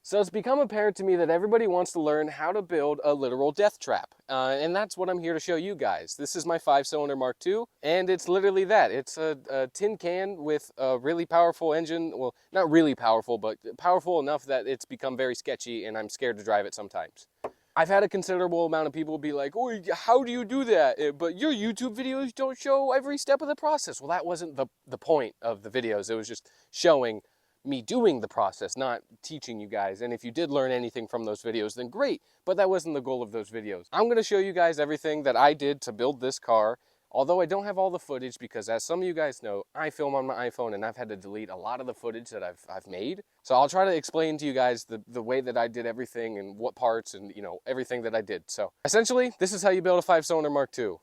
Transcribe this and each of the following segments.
So it's become apparent to me that everybody wants to learn how to build a literal death trap. And that's what I'm here to show you guys. This is my 5-cylinder Mark II, and it's literally that. It's a tin can with a really powerful engine. Well, not really powerful, but powerful enough that it's become very sketchy and I'm scared to drive it sometimes. I've had a considerable amount of people be like, oh, how do you do that? But your YouTube videos don't show every step of the process. Well, that wasn't the point of the videos. It was just showing me doing the process, not teaching you guys. And if you did learn anything from those videos, then great, but that wasn't the goal of those videos. I'm gonna show you guys everything that I did to build this car, although I don't have all the footage because, as some of you guys know, I film on my iPhone and I've had to delete a lot of the footage that I've made. So I'll try to explain to you guys the way that I did everything and what parts and, you know, everything that I did. So essentially, this is how you build a 5-cylinder Mark II.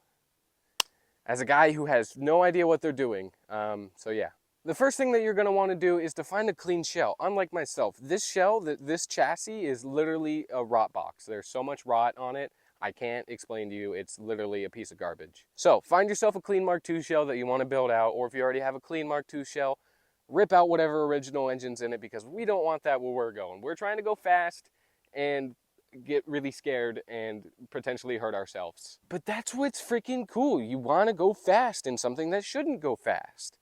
As a guy who has no idea what they're doing, so yeah. The first thing that you're going to want to do is to find a clean shell. Unlike myself, this shell, this chassis is literally a rot box. There's so much rot on it, I can't explain to you. It's literally a piece of garbage. So find yourself a clean Mark II shell that you want to build out, or if you already have a clean Mark II shell, rip out whatever original engine's in it, because we don't want that where we're going. We're trying to go fast and get really scared and potentially hurt ourselves. But that's what's freaking cool. You want to go fast in something that shouldn't go fast.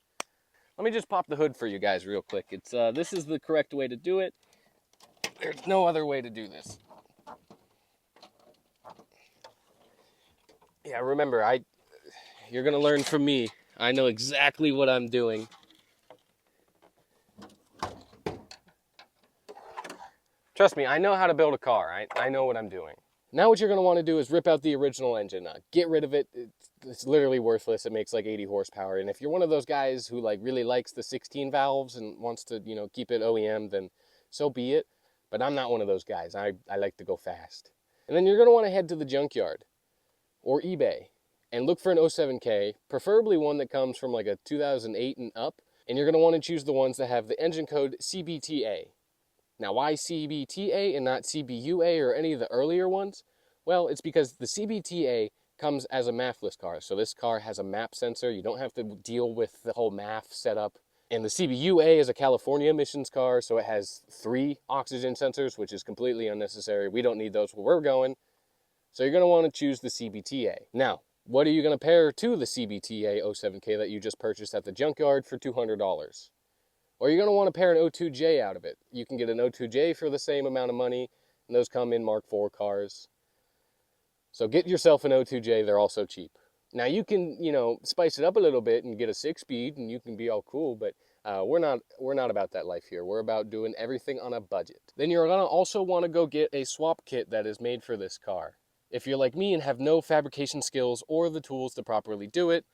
Let me just pop the hood for you guys real quick. It's this is the correct way to do it. There's no other way to do this. Yeah, remember, you're gonna learn from me. I know exactly what I'm doing. Trust me, I know how to build a car. I know what I'm doing. Now what you're gonna want to do is rip out the original engine. Get rid of it. It's literally worthless. It makes like 80 horsepower. And if you're one of those guys who like really likes the 16 valves and wants to, you know, keep it OEM, then so be it. But I'm not one of those guys. I like to go fast. And then you're gonna want to head to the junkyard or eBay and look for an 07K, preferably one that comes from like a 2008 and up. And you're gonna want to choose the ones that have the engine code CBTA. Now, why CBTA and not CBUA or any of the earlier ones? Well, it's because the CBTA comes as a MAF-less car. So this car has a MAP sensor. You don't have to deal with the whole MAF setup. And the CBUA is a California emissions car, so it has 3 oxygen sensors, which is completely unnecessary. We don't need those where we're going. So you're going to want to choose the CBTA. Now, what are you going to pair to the CBTA 07K that you just purchased at the junkyard for $200? Or you're going to want to pair an O2J out of it. You can get an O2J for the same amount of money, and those come in Mark IV cars. So get yourself an O2J, they're also cheap. Now you can, you know, spice it up a little bit and get a 6-speed and you can be all cool, but we're not about that life here. We're about doing everything on a budget. Then you're going to also want to go get a swap kit that is made for this car. If you're like me and have no fabrication skills or the tools to properly do it,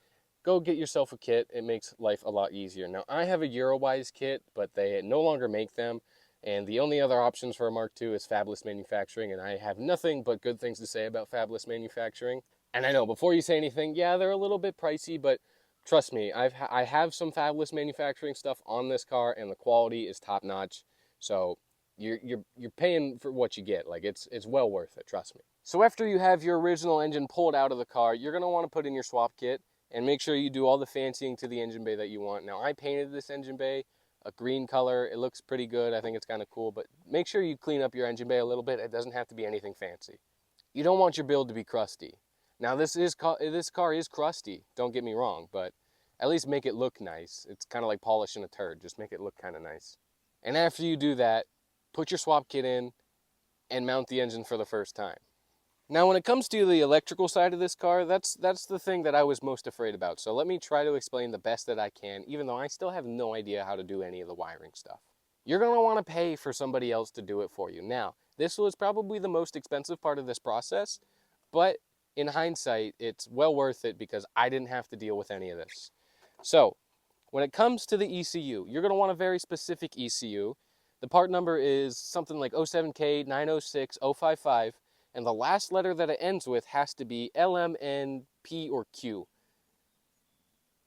go get yourself a kit. It makes life a lot easier. Now, I have a Eurowise kit, but they no longer make them. And the only other options for a Mark II is fabless manufacturing. And I have nothing but good things to say about fabless manufacturing. And I know, before you say anything, yeah, they're a little bit pricey, but trust me, I have some fabless manufacturing stuff on this car, and the quality is top notch. So you're paying for what you get. Like, it's well worth it, trust me. So after you have your original engine pulled out of the car, you're going to want to put in your swap kit. And make sure you do all the fancying to the engine bay that you want. Now, I painted this engine bay a green color. It looks pretty good. I think it's kind of cool. But make sure you clean up your engine bay a little bit. It doesn't have to be anything fancy. You don't want your build to be crusty. Now, this car is crusty. Don't get me wrong. But at least make it look nice. It's kind of like polishing a turd. Just make it look kind of nice. And after you do that, put your swap kit in and mount the engine for the first time. Now, when it comes to the electrical side of this car, that's the thing that I was most afraid about. So let me try to explain the best that I can, even though I still have no idea how to do any of the wiring stuff. You're going to want to pay for somebody else to do it for you. Now, this was probably the most expensive part of this process, but in hindsight, it's well worth it because I didn't have to deal with any of this. So, when it comes to the ECU, you're going to want a very specific ECU. The part number is something like 07K 906055. And the last letter that it ends with has to be L, M, N, P, or Q.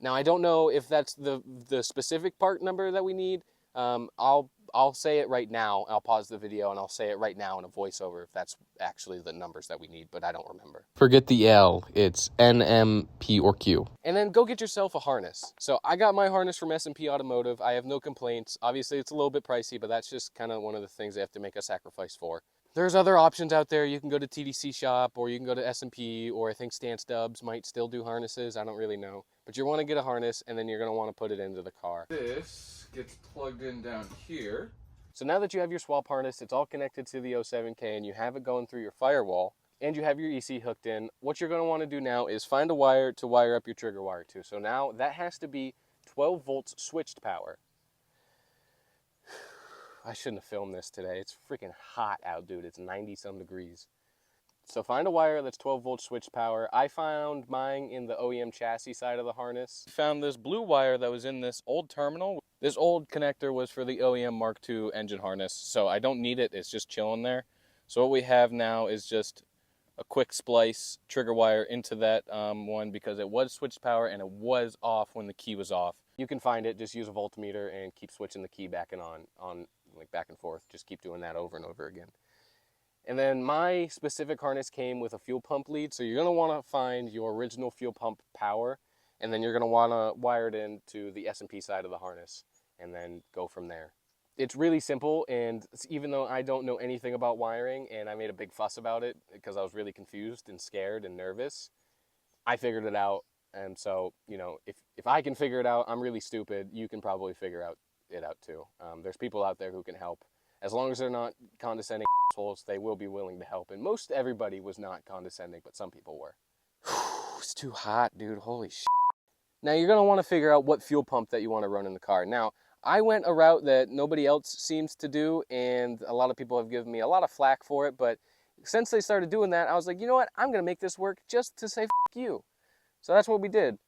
Now, I don't know if that's the specific part number that we need. I'll I'll say it right now. I'll pause the video and I'll say it right now in a voiceover if that's actually the numbers that we need, but I don't remember. Forget the L. It's N, M, P, or Q. And then go get yourself a harness. So I got my harness from S&P Automotive. I have no complaints. Obviously, it's a little bit pricey, but that's just kind of one of the things they have to make a sacrifice for. There's other options out there. You can go to TDC Shop, or you can go to S&P, or I think Stance Dubs might still do harnesses. I don't really know. But you want to get a harness, and then you're going to want to put it into the car. This gets plugged in down here. So now that you have your swap harness, it's all connected to the 07K, and you have it going through your firewall, and you have your EC hooked in, what you're going to want to do now is find a wire to wire up your trigger wire to. So now that has to be 12 volts switched power. I shouldn't have filmed this today. It's freaking hot out, dude. It's 90-some degrees. So find a wire that's 12 volt switched power. I found mine in the OEM chassis side of the harness. Found this blue wire that was in this old terminal. This old connector was for the OEM Mark II engine harness, so I don't need it. It's just chilling there. So what we have now is just a quick splice trigger wire into that one, because it was switched power and it was off when the key was off. You can find it, just use a voltmeter and keep switching the key back and on like back and forth. Just keep doing that over and over again. And then my specific harness came with a fuel pump lead, so you're going to want to find your original fuel pump power, and then you're going to want to wire it into the S&P side of the harness and then go from there. It's really simple, and even though I don't know anything about wiring and I made a big fuss about it because I was really confused and scared and nervous, I figured it out. And so, you know, if I can figure it out, I'm really stupid. You can probably figure it out too. There's people out there who can help. As long as they're not condescending assholes, they will be willing to help. And most everybody was not condescending, but some people were. It's too hot, dude. Holy shit. Now you're going to want to figure out what fuel pump that you want to run in the car. Now, I went a route that nobody else seems to do, and a lot of people have given me a lot of flack for it, but since they started doing that, I was like, you know what? I'm going to make this work just to say f you. So that's what we did.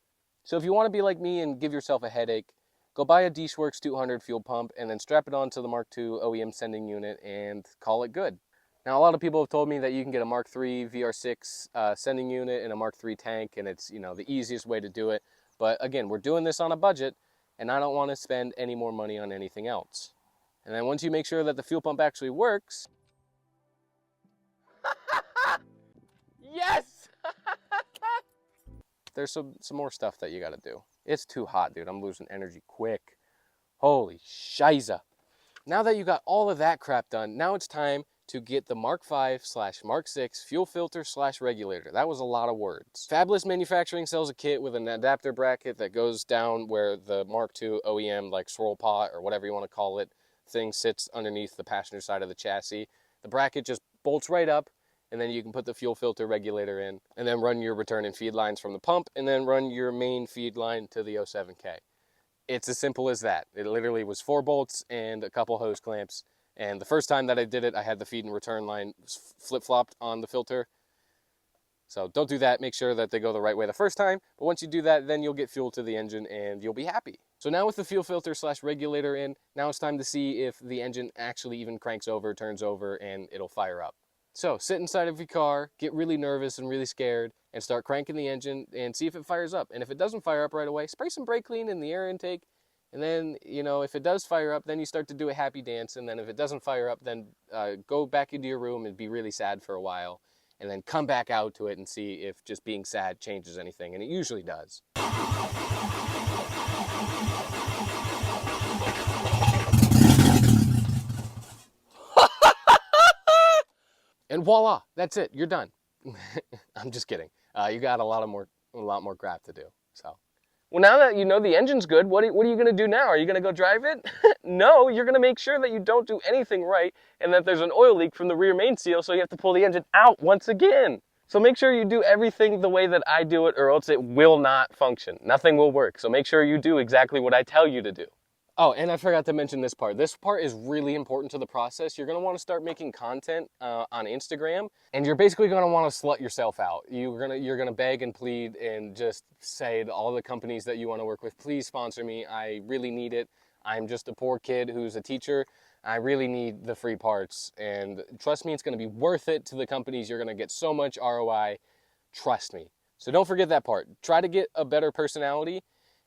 So if you want to be like me and give yourself a headache, go buy a Dishworks 200 fuel pump and then strap it onto the Mark II OEM sending unit and call it good. Now, a lot of people have told me that you can get a Mark III VR6 sending unit and a Mark III tank, and it's, you know, the easiest way to do it. But again, we're doing this on a budget, and I don't want to spend any more money on anything else. And then once you make sure that the fuel pump actually works... Yes! There's some more stuff that you got to do. It's too hot, dude. I'm losing energy quick. Holy shiza. Now that you got all of that crap done, now it's time to get the Mark V/Mark VI fuel filter/regulator. That was a lot of words. Fabulous Manufacturing sells a kit with an adapter bracket that goes down where the Mark II OEM, like swirl pot or whatever you want to call it, thing sits underneath the passenger side of the chassis. The bracket just bolts right up, and then you can put the fuel filter regulator in, and then run your return and feed lines from the pump, and then run your main feed line to the 07K. It's as simple as that. It literally was 4 bolts and a couple hose clamps. And the first time that I did it, I had the feed and return line flip-flopped on the filter. So don't do that. Make sure that they go the right way the first time. But once you do that, then you'll get fuel to the engine and you'll be happy. So now with the fuel filter/regulator in, now it's time to see if the engine actually even cranks over, turns over, and it'll fire up. So sit inside of your car, get really nervous and really scared, and start cranking the engine and see if it fires up. And if it doesn't fire up right away, spray some brake clean in the air intake. And then, you know, if it does fire up, then you start to do a happy dance. And then if it doesn't fire up, then go back into your room and be really sad for a while. And then come back out to it and see if just being sad changes anything. And it usually does. And voila, that's it. You're done. I'm just kidding. You got a lot more crap to do. So. Well, now that you know the engine's good, what are you going to do now? Are you going to go drive it? No, you're going to make sure that you don't do anything right and that there's an oil leak from the rear main seal, so you have to pull the engine out once again. So make sure you do everything the way that I do it, or else it will not function. Nothing will work. So make sure you do exactly what I tell you to do. Oh, and I forgot to mention this part. This part is really important to the process. You're going to want to start making content on Instagram, and you're basically going to want to slut yourself out. You're going to beg and plead and just say to all the companies that you want to work with, please sponsor me. I really need it. I'm just a poor kid who's a teacher. I really need the free parts, and trust me, it's going to be worth it to the companies. You're going to get so much ROI. Trust me. So don't forget that part. Try to get a better personality,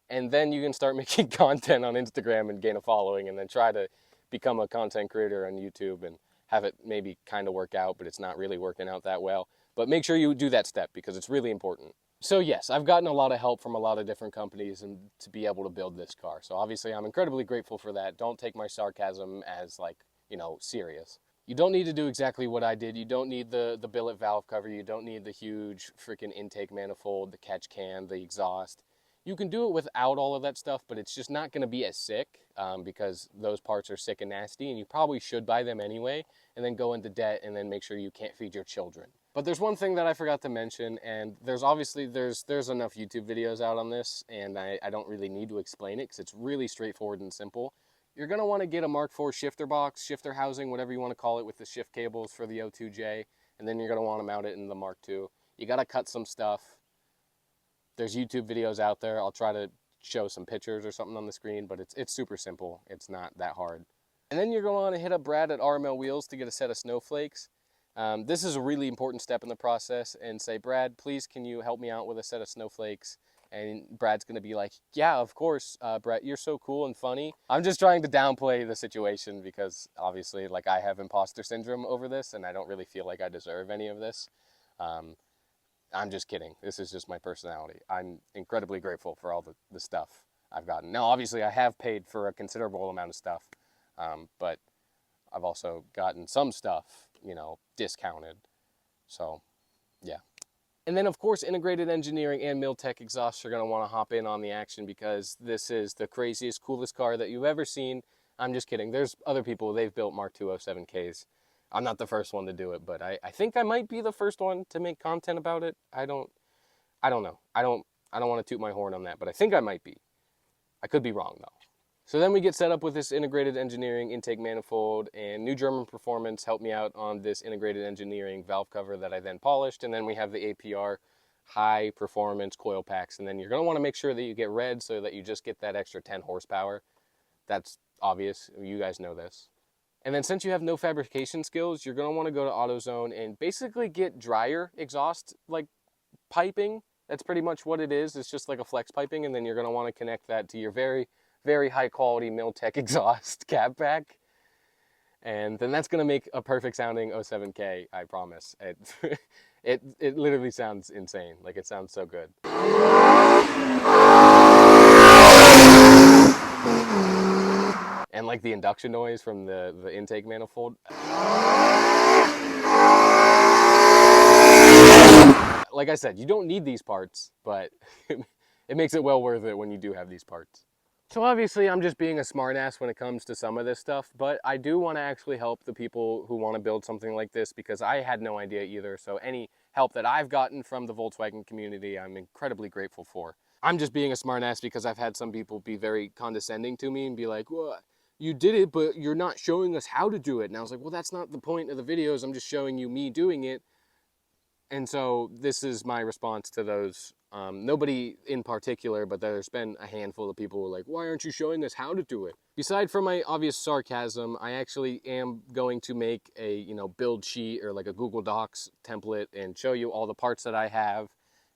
and then you can start making content on Instagram and gain a following, and then try to become a content creator on YouTube and have it maybe kind of work out, but it's not really working out that well. But make sure you do that step because it's really important. So yes, I've gotten a lot of help from a lot of different companies and to be able to build this car. So obviously I'm incredibly grateful for that. Don't take my sarcasm as like, serious. You don't need to do exactly what I did. You don't need the billet valve cover. You don't need the huge freaking intake manifold, the catch can, the exhaust. You can do it without all of that stuff, but it's just not going to be as sick because those parts are sick and nasty, and you probably should buy them anyway and then go into debt and then make sure you can't feed your children. But there's one thing that I forgot to mention, and there's enough YouTube videos out on this, and I don't really need to explain it because it's really straightforward and simple. You're going to want to get a Mark IV shifter box, shifter housing, whatever you want to call it, with the shift cables for the O2J, and then you're going to want to mount it in the Mark II. You got to cut some stuff. There's YouTube videos out there. I'll try to show some pictures or something on the screen, but it's super simple. It's not that hard. And then you're going to want to hit up Brad at RML Wheels to get a set of snowflakes. This is a really important step in the process, and say, Brad, please can you help me out with a set of snowflakes? And Brad's going to be like, yeah, of course, Brett, you're so cool and funny. I'm just trying to downplay the situation because obviously like I have imposter syndrome over this and I don't really feel like I deserve any of this. I'm just kidding. This is just my personality. I'm incredibly grateful for all the stuff I've gotten. Now, obviously, I have paid for a considerable amount of stuff, but I've also gotten some stuff, discounted. So, yeah. And then, of course, integrated engineering and Milltek exhausts are going to want to hop in on the action because this is the craziest, coolest car that you've ever seen. I'm just kidding. There's other people, they've built Mark II 07Ks. I'm not the first one to do it, but I think I might be the first one to make content about it. I don't know. I don't want to toot my horn on that, but I think I might be. I could be wrong though. So then we get set up with this integrated engineering intake manifold, and New German Performance helped me out on this integrated engineering valve cover that I then polished, and then we have the APR high performance coil packs, and then you're going to want to make sure that you get red so that you just get that extra 10 horsepower. That's obvious. You guys know this. And then since you have no fabrication skills, you're going to want to go to AutoZone and basically get dryer exhaust like piping. That's pretty much what it is. It's just like a flex piping, and then you're going to want to connect that to your very, very high quality Milltek exhaust cab pack. And then that's going to make a perfect sounding 07K, I promise. It literally sounds insane. Like, it sounds so good. And like the induction noise from the intake manifold. Like I said, you don't need these parts, but it makes it well worth it when you do have these parts. So obviously I'm just being a smartass when it comes to some of this stuff, but I do want to actually help the people who want to build something like this because I had no idea either. So any help that I've gotten from the Volkswagen community, I'm incredibly grateful for. I'm just being a smartass because I've had some people be very condescending to me and be like, well, you did it, but you're not showing us how to do it. And I was like, well, that's not the point of the videos. I'm just showing you me doing it. And so this is my response to those. Nobody in particular, but there's been a handful of people who are like, why aren't you showing us how to do it? Beside from my obvious sarcasm, I actually am going to make a build sheet or like a Google Docs template and show you all the parts that I have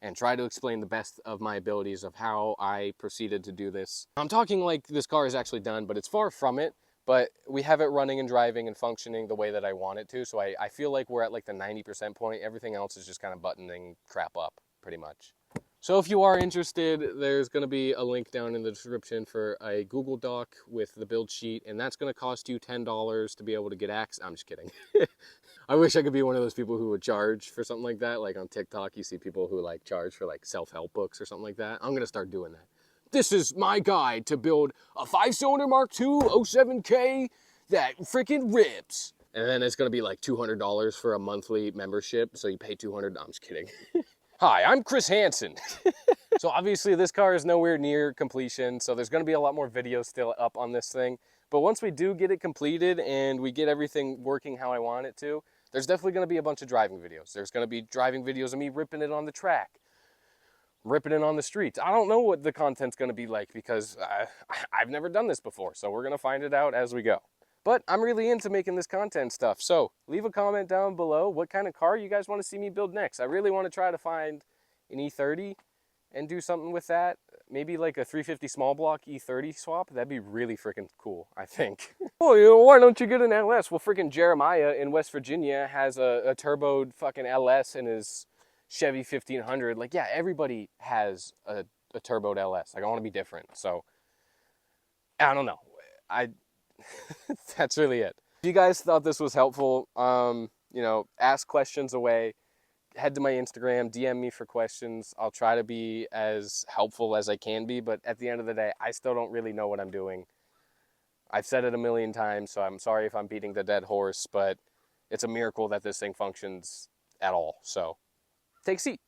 and try to explain the best of my abilities of how I proceeded to do this. I'm talking like this car is actually done, but it's far from it. But we have it running and driving and functioning the way that I want it to. So I feel like we're at like the 90% point. Everything else is just kind of buttoning crap up pretty much. So if you are interested, there's going to be a link down in the description for a Google Doc with the build sheet. And that's going to cost you $10 to be able to get access. I'm just kidding. I wish I could be one of those people who would charge for something like that. Like on TikTok, you see people who like charge for like self-help books or something like that. I'm going to start doing that. This is my guide to build a 5-cylinder Mark II 07K that freaking rips. And then it's going to be like $200 for a monthly membership. So you pay $200. I'm just kidding. Hi, I'm Chris Hansen. So obviously this car is nowhere near completion. So there's going to be a lot more videos still up on this thing. But once we do get it completed and we get everything working how I want it to, there's definitely going to be a bunch of driving videos. There's going to be driving videos of me ripping it on the track, ripping it on the streets. I don't know what the content's going to be like because I've never done this before. So we're going to find it out as we go. But I'm really into making this content stuff. So leave a comment down below what kind of car you guys want to see me build next. I really want to try to find an E30 and do something with that. maybe like a 350 small block E30 swap. That'd be really freaking cool, I think. Oh, you know, why don't you get an LS? Well, freaking Jeremiah in West Virginia has a turboed fucking LS in his Chevy 1500. Like, yeah, everybody has a turboed LS. Like, I want to be different. So, I don't know. That's really it. If you guys thought this was helpful, you know, ask questions away. Head to my Instagram, DM me for questions. I'll try to be as helpful as I can be, but at the end of the day, I still don't really know what I'm doing. I've said it a million times, so I'm sorry if I'm beating the dead horse, but it's a miracle that this thing functions at all. So, take a seat.